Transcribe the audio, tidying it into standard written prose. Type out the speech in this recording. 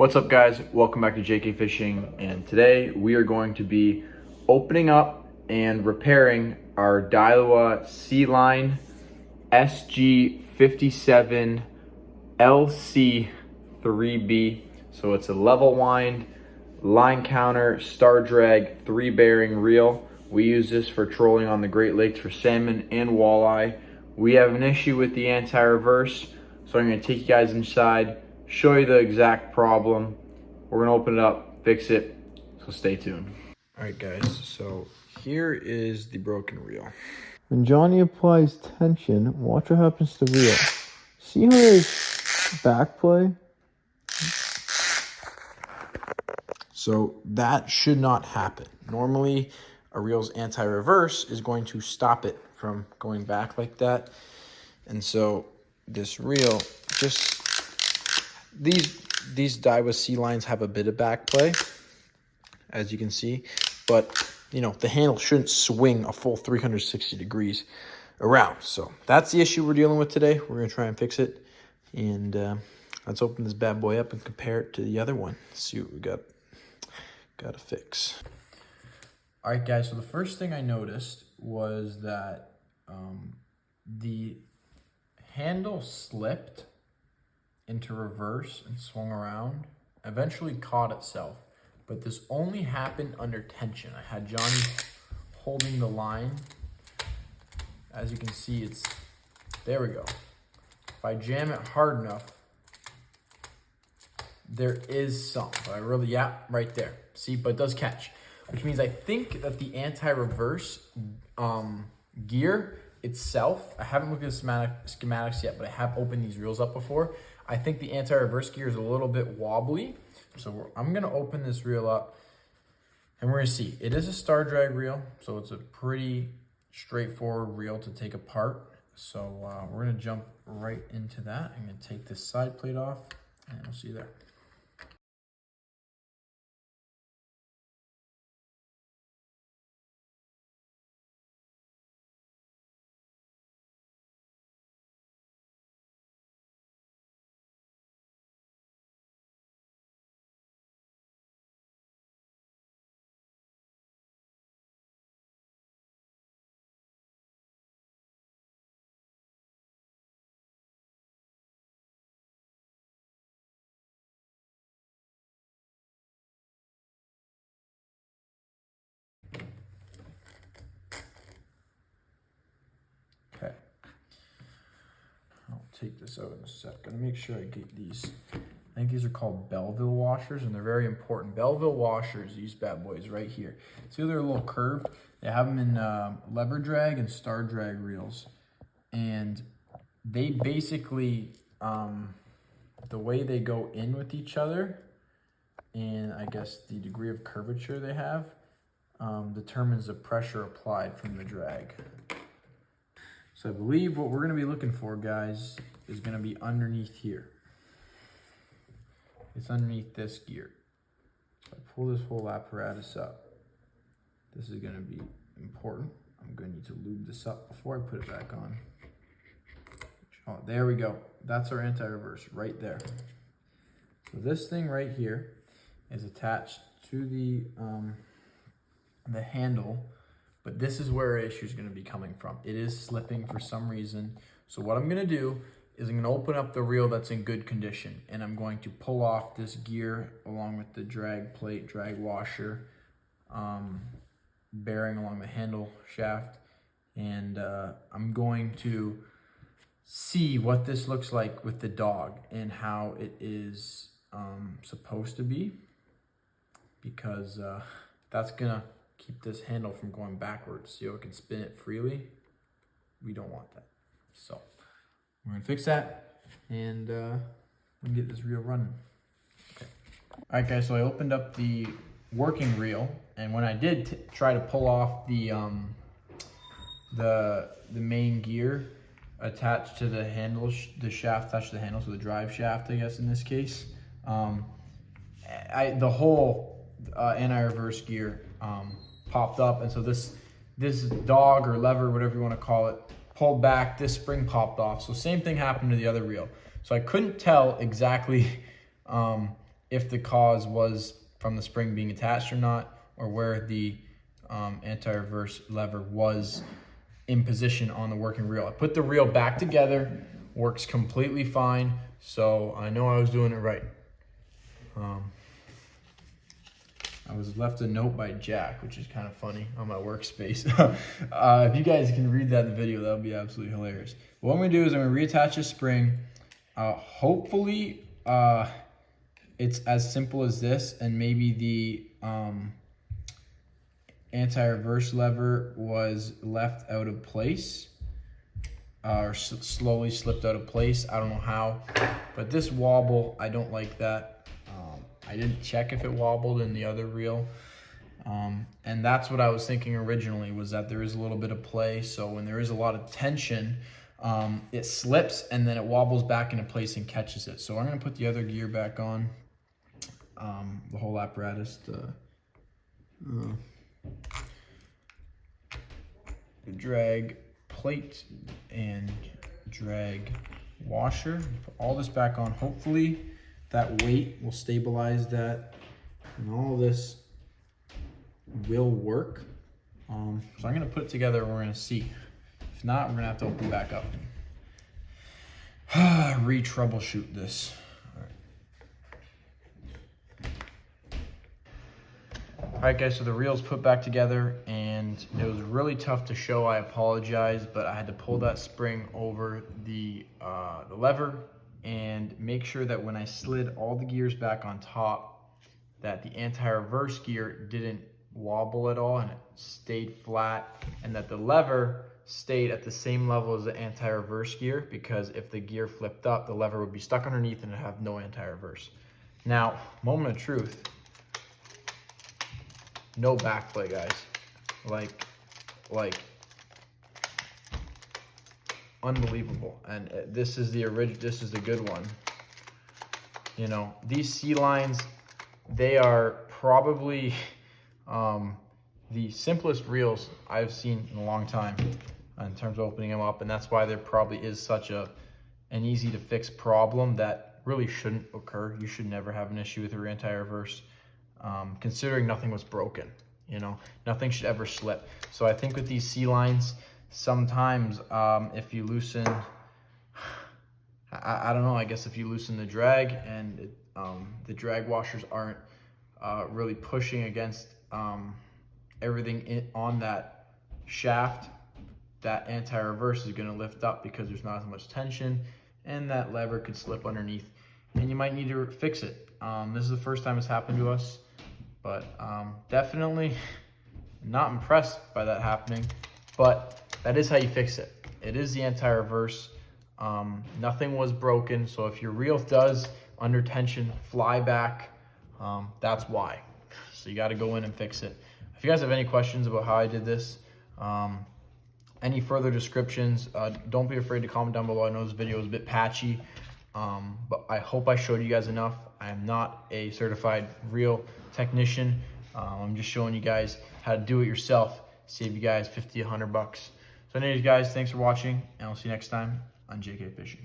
What's up, guys? Welcome back to JK Fishing, and today we are going to be opening up and repairing our Daiwa Sealine SG57LC3B. So it's a level wind, line counter, star drag, 3-bearing reel. We use this for trolling on the Great Lakes for salmon and walleye. We have an issue with the anti-reverse, so I'm going to take you guys inside, show you the exact problem. We're gonna open it up, fix it, so stay tuned. All right, guys, so here is the broken reel. When Johnny applies tension, watch what happens to the reel. See how there's back play? So that should not happen. Normally, a reel's anti-reverse is going to stop it from going back like that. And so this reel, just these Daiwa Sealines have a bit of back play, as you can see, but you know, the handle shouldn't swing a full 360 degrees around. So that's the issue we're dealing with today. We're gonna try and fix it, and let's open this bad boy up and compare it to the other one. See what we got to fix. All right, guys, so the first thing I noticed was that the handle slipped into reverse and swung around, eventually caught itself, but this only happened under tension. I had Johnny holding the line. As you can see, there we go. If I jam it hard enough, there is some, but right there. See, but it does catch, which means I think that the anti-reverse gear itself, I haven't looked at the schematics yet, but I have opened these reels up before. I think the anti-reverse gear is a little bit wobbly. So I'm gonna open this reel up and we're gonna see. It is a star drag reel, so it's a pretty straightforward reel to take apart. So we're gonna jump right into that. I'm gonna take this side plate off and we'll see you there. Okay, I'll take this out in a sec. Gotta make sure I get these. I think these are called Belleville washers, and they're very important. Belleville washers, these bad boys right here. See, they're a little curved. They have them in lever drag and star drag reels, and they basically, the way they go in with each other, and I guess the degree of curvature they have, determines the pressure applied from the drag. So I believe what we're gonna be looking for, guys, is gonna be underneath here. It's underneath this gear. So I pull this whole apparatus up. This is gonna be important. I'm gonna need to lube this up before I put it back on. Oh, there we go. That's our anti-reverse right there. So this thing right here is attached to the handle, but this is where our issue is going to be coming from. It is slipping for some reason. So what I'm going to do is I'm going to open up the reel that's in good condition, and I'm going to pull off this gear along with the drag plate, drag washer, bearing along the handle shaft, and I'm going to see what this looks like with the dog and how it is supposed to be, because that's going to keep this handle from going backwards. See how it can spin it freely? We don't want that. So we're gonna fix that and we'll get this reel running. Okay. All right, guys, so I opened up the working reel, and when I did try to pull off the main gear attached to the handle, the shaft attached to the handle, so the drive shaft, I guess in this case, the whole anti-reverse gear popped up, and so this dog or lever, whatever you want to call it, pulled back. This spring popped off. So same thing happened to the other reel. So I couldn't tell exactly if the cause was from the spring being attached or not, or where the anti-reverse lever was in position on the working reel. I put the reel back together, works completely fine, so I know I was doing it right. I was left a note by Jack, which is kind of funny, on my workspace. If you guys can read that in the video, that would be absolutely hilarious. What I'm going to do is I'm going to reattach the spring. Hopefully, it's as simple as this, and maybe the anti-reverse lever was left out of place, or slowly slipped out of place. I don't know how, but this wobble, I don't like that. I didn't check if it wobbled in the other reel, and that's what I was thinking originally, was that there is a little bit of play, so when there is a lot of tension, it slips and then it wobbles back into place and catches it. So I'm going to put the other gear back on, the whole apparatus, the drag plate and drag washer. Put all this back on. Hopefully that weight will stabilize that, and all of this will work. So I'm going to put it together and we're going to see. If not, we're going to have to open it back up. Re-troubleshoot this. All right, guys, so the reel's put back together, and it was really tough to show. I apologize, but I had to pull that spring over the lever and make sure that when I slid all the gears back on top, that the anti-reverse gear didn't wobble at all and it stayed flat, and that the lever stayed at the same level as the anti-reverse gear, because if the gear flipped up, the lever would be stuck underneath and it'd have no anti-reverse. Now, moment of truth, no backplay, guys. Like unbelievable. And this is the original, this is the good one. You know, these Sealines, they are probably the simplest reels I've seen in a long time in terms of opening them up, and that's why there probably is such an easy to fix problem that really shouldn't occur. You should never have an issue with your anti-reverse, considering nothing was broken. You know, nothing should ever slip. So I think with these Sealines, sometimes if you loosen, I don't know, I guess if you loosen the drag and the drag washers aren't really pushing against everything on that shaft, that anti-reverse is going to lift up because there's not as much tension, and that lever could slip underneath, and you might need to fix it. This is the first time it's happened to us, but definitely not impressed by that happening, but that is how you fix it. It is the anti-reverse. Nothing was broken, so if your reel does under tension fly back, that's why. So you got to go in and fix it. If you guys have any questions about how I did this, any further descriptions, don't be afraid to comment down below. I know this video is a bit patchy, but I hope I showed you guys enough. I am not a certified reel technician. I'm just showing you guys how to do it yourself, save you guys $50, $100. So anyways, guys, thanks for watching, and I'll see you next time on JK Fishing.